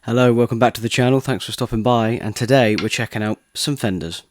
Hello, welcome back to the channel, thanks for stopping by, and today we're checking out some Fenders.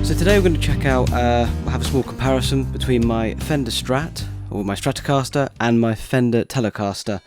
So today we're going to check out, we'll have a small comparison between my Fender Strat, or my Stratocaster, and my Fender Telecaster.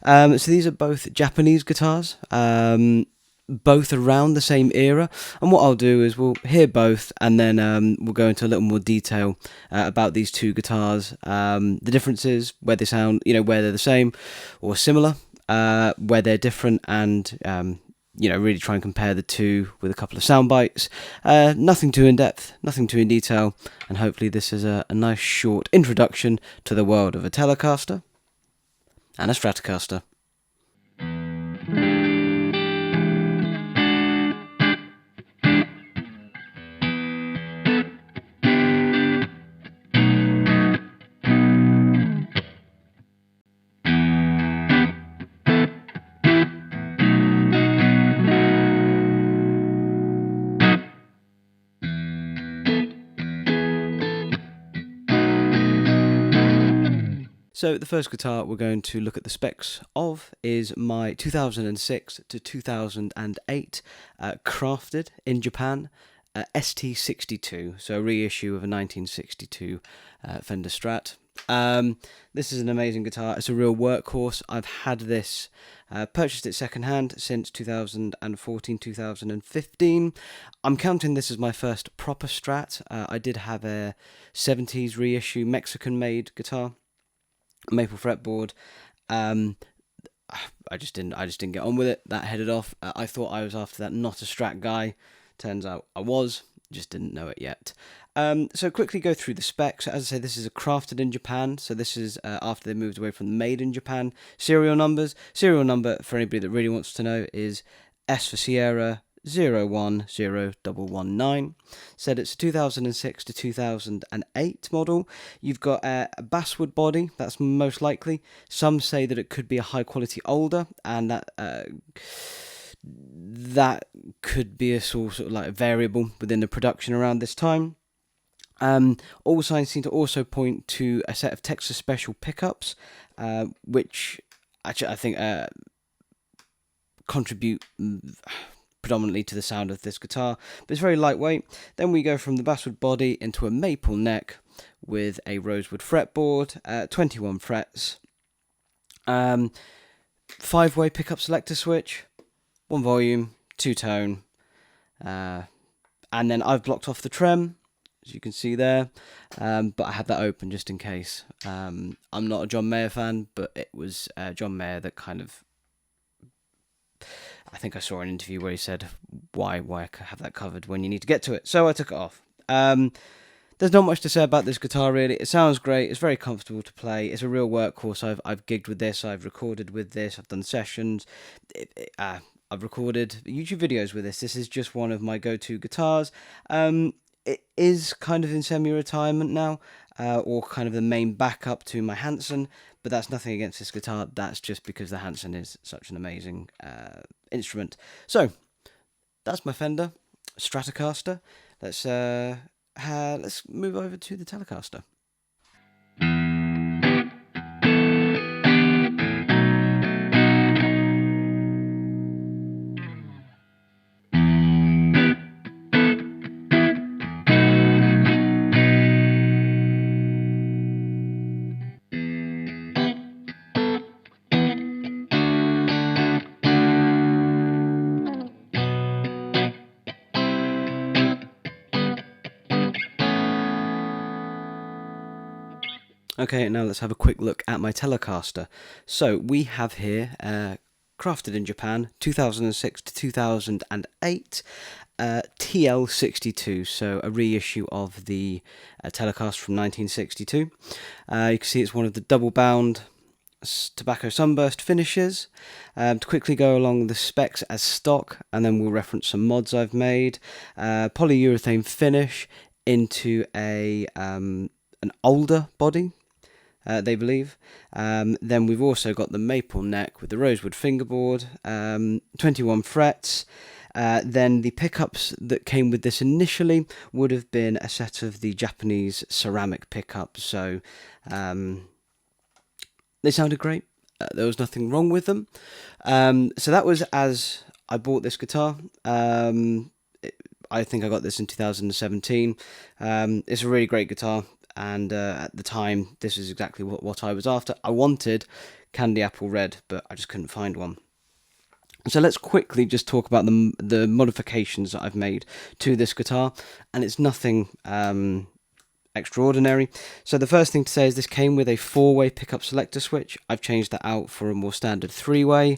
So these are both Japanese guitars, both around the same era, and what I'll do is we'll hear both, and then we'll go into a little more detail about these two guitars, the differences, where they sound, where they're the same or similar, where they're different, and really try and compare the two with a couple of sound bites. Nothing too in-depth, nothing too in detail, and hopefully this is a nice short introduction to the world of a Telecaster and a Stratocaster. So the first guitar we're going to look at the specs of is my 2006 to 2008 crafted in Japan ST62, so a reissue of a 1962 Fender Strat. This is an amazing guitar. It's a real workhorse. I've had this, purchased it secondhand since 2014, 2015. I'm counting this as my first proper Strat. I did have a 70s reissue Mexican-made guitar, maple fretboard. I just didn't get on with it. That headed off. I thought I was after that, not a Strat guy. Turns out I was, just didn't know it yet. So quickly go through the specs. As I say, this is a crafted in Japan, so this is after they moved away from the made in Japan. Serial numbers. Serial number, for anybody that really wants to know, is S for Sierra 010119. Said it's a 2006 to 2008 model. You've got a basswood body, that's most likely. Some say that it could be a high quality older, and that could be a sort of like a variable within the production around this time. All signs seem to also point to a set of Texas Special pickups, which actually I think contribute predominantly to the sound of this guitar, but it's very lightweight. Then we go from the basswood body into a maple neck with a rosewood fretboard, 21 frets, 5-way pickup selector switch, 1 volume, 2 tone, and then I've blocked off the trem, as you can see there, but I had that open just in case. I'm not a John Mayer fan, but it was John Mayer that kind of, I think I saw an interview where he said, why have that covered when you need to get to it? So I took it off. There's not much to say about this guitar really. It sounds great. It's very comfortable to play. It's a real workhorse. I've gigged with this. I've recorded with this. I've done sessions. I've recorded YouTube videos with this. This is just one of my go-to guitars. It is kind of in semi-retirement now, or kind of the main backup to my Hanson. But that's nothing against this guitar. That's just because the Hanson is such an amazing instrument. So that's my Fender Stratocaster. Let's move over to the Telecaster. Okay, now let's have a quick look at my Telecaster. So we have here, crafted in Japan, 2006 to 2008, TL62, so a reissue of the Telecaster from 1962. You can see it's one of the double-bound tobacco sunburst finishes. To quickly go along the specs as stock, and then we'll reference some mods I've made. Polyurethane finish into an older body, they believe. Then we've also got the maple neck with the rosewood fingerboard, 21 frets. Then the pickups that came with this initially would have been a set of the Japanese ceramic pickups. So they sounded great. There was nothing wrong with them. So that was as I bought this guitar. I think I got this in 2017. It's a really great guitar. And at the time, this is exactly what I was after. I wanted Candy Apple Red, but I just couldn't find one. So let's quickly just talk about the modifications that I've made to this guitar, and it's nothing extraordinary. So the first thing to say is this came with a 4-way pickup selector switch. I've changed that out for a more standard 3-way.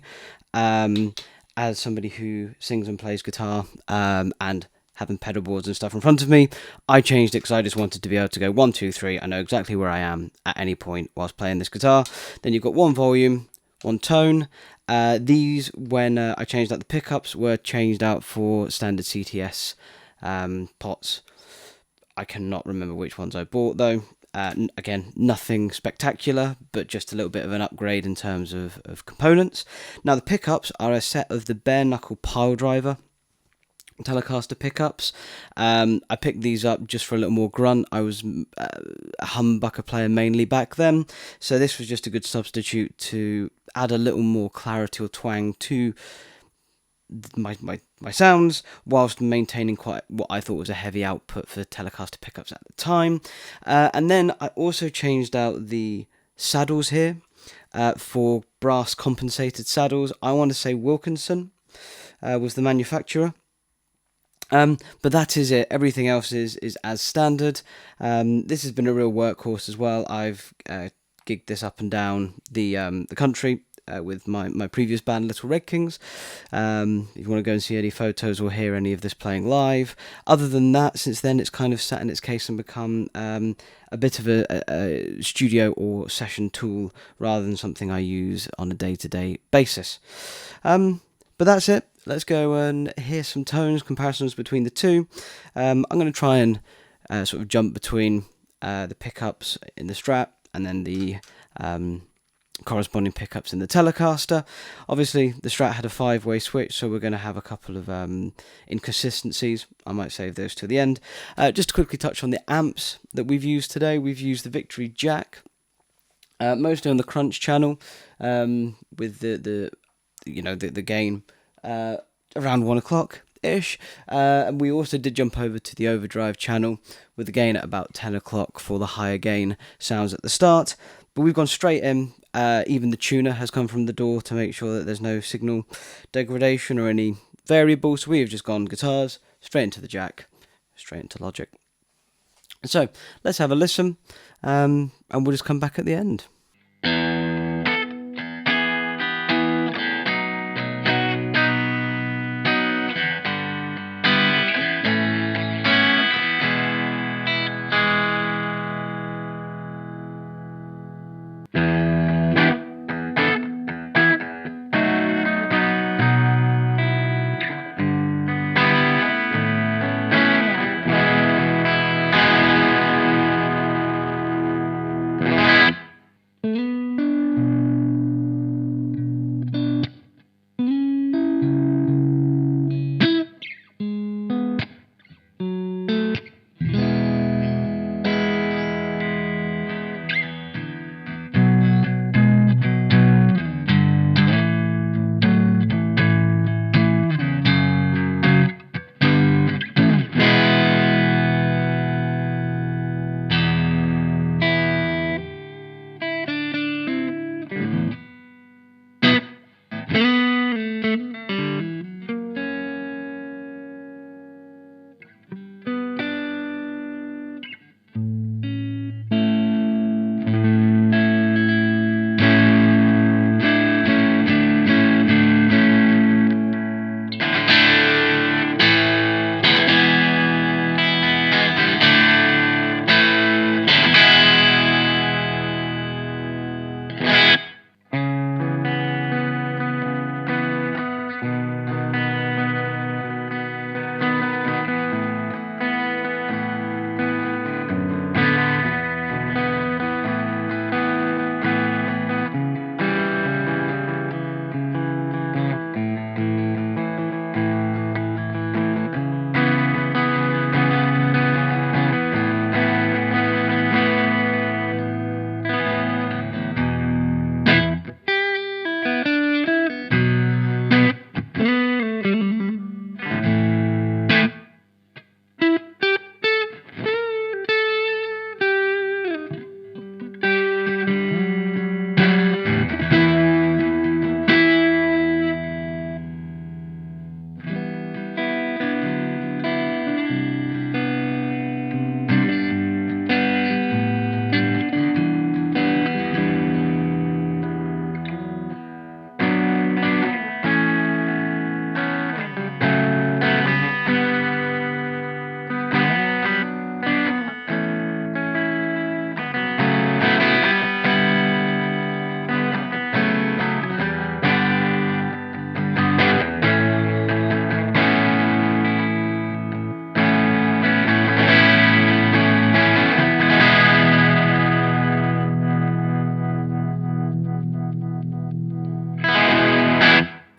As somebody who sings and plays guitar and having pedal boards and stuff in front of me, I changed it because I just wanted to be able to go 1, 2, 3. I know exactly where I am at any point whilst playing this guitar. Then you've got one volume, one tone. These, when I changed out the pickups, were changed out for standard CTS pots. I cannot remember which ones I bought though. Again, nothing spectacular, but just a little bit of an upgrade in terms of components. Now the pickups are a set of the bare knuckle pile driver Telecaster pickups. I picked these up just for a little more grunt. I was a humbucker player mainly back then, so this was just a good substitute to add a little more clarity or twang to my sounds, whilst maintaining quite what I thought was a heavy output for Telecaster pickups at the time. And then I also changed out the saddles here for brass compensated saddles. I want to say Wilkinson was the manufacturer. But that is it. Everything else is as standard. This has been a real workhorse as well. I've gigged this up and down the country with my previous band, Little Red Kings. If you want to go and see any photos or hear any of this playing live. Other than that, since then it's kind of sat in its case and become a bit of a studio or session tool rather than something I use on a day-to-day basis. But that's it. Let's go and hear some tones, comparisons between the two. I'm going to try and sort of jump between the pickups in the Strat and then the corresponding pickups in the Telecaster. Obviously, the Strat had a 5-way switch, so we're going to have a couple of inconsistencies. I might save those to the end. Just to quickly touch on the amps that we've used today. We've used the Victory Jack, mostly on the Crunch channel, with the gain around 1 o'clock ish, and we also did jump over to the Overdrive channel with the gain at about 10 o'clock for the higher gain sounds at the start. But we've gone straight in. Even the tuner has come from the door to make sure that there's no signal degradation or any variable. So we have just gone guitars straight into the jack, straight into Logic. So let's have a listen, and we'll just come back at the end.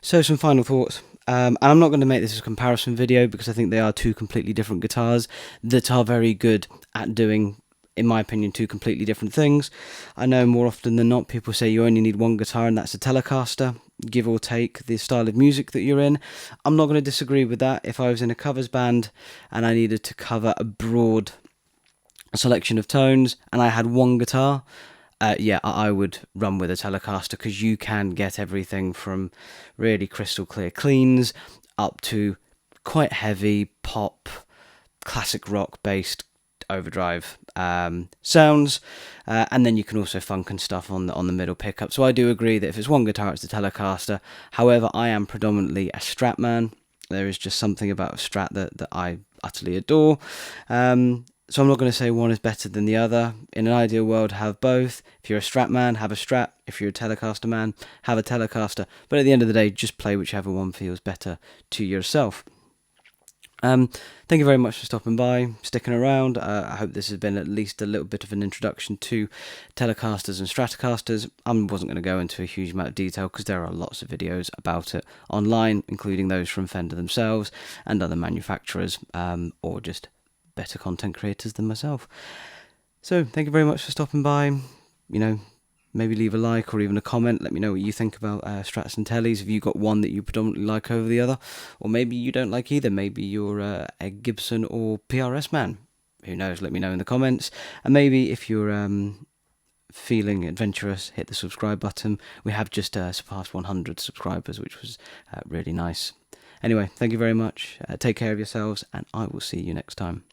So some final thoughts. And I'm not going to make this a comparison video because I think they are two completely different guitars that are very good at doing, in my opinion, two completely different things. I know more often than not people say you only need one guitar and that's a Telecaster, give or take the style of music that you're in. I'm not going to disagree with that. If I was in a covers band and I needed to cover a broad selection of tones and I had one guitar, yeah, I would run with a Telecaster because you can get everything from really crystal clear cleans up to quite heavy pop, classic rock based overdrive sounds, and then you can also funk and stuff on the middle pickup. So I do agree that if it's one guitar, it's the Telecaster. However, I am predominantly a Strat man. There is just something about a Strat that I utterly adore. So I'm not going to say one is better than the other. In an ideal world, have both. If you're a Strat man, have a Strat. If you're a Telecaster man, have a Telecaster. But at the end of the day, just play whichever one feels better to yourself. Thank you very much for stopping by, sticking around. I hope this has been at least a little bit of an introduction to Telecasters and Stratocasters. I wasn't going to go into a huge amount of detail because there are lots of videos about it online, including those from Fender themselves and other manufacturers, or just better content creators than myself. So thank you very much for stopping by. Maybe leave a like or even a comment. Let me know what you think about Strats and Tellies. Have you got one that you predominantly like over the other? Or maybe you don't like either. Maybe you're a Gibson or PRS man. Who knows? Let me know in the comments. And maybe if you're feeling adventurous, hit the subscribe button. We have just surpassed 100 subscribers, which was really nice. Anyway, thank you very much. Take care of yourselves, and I will see you next time.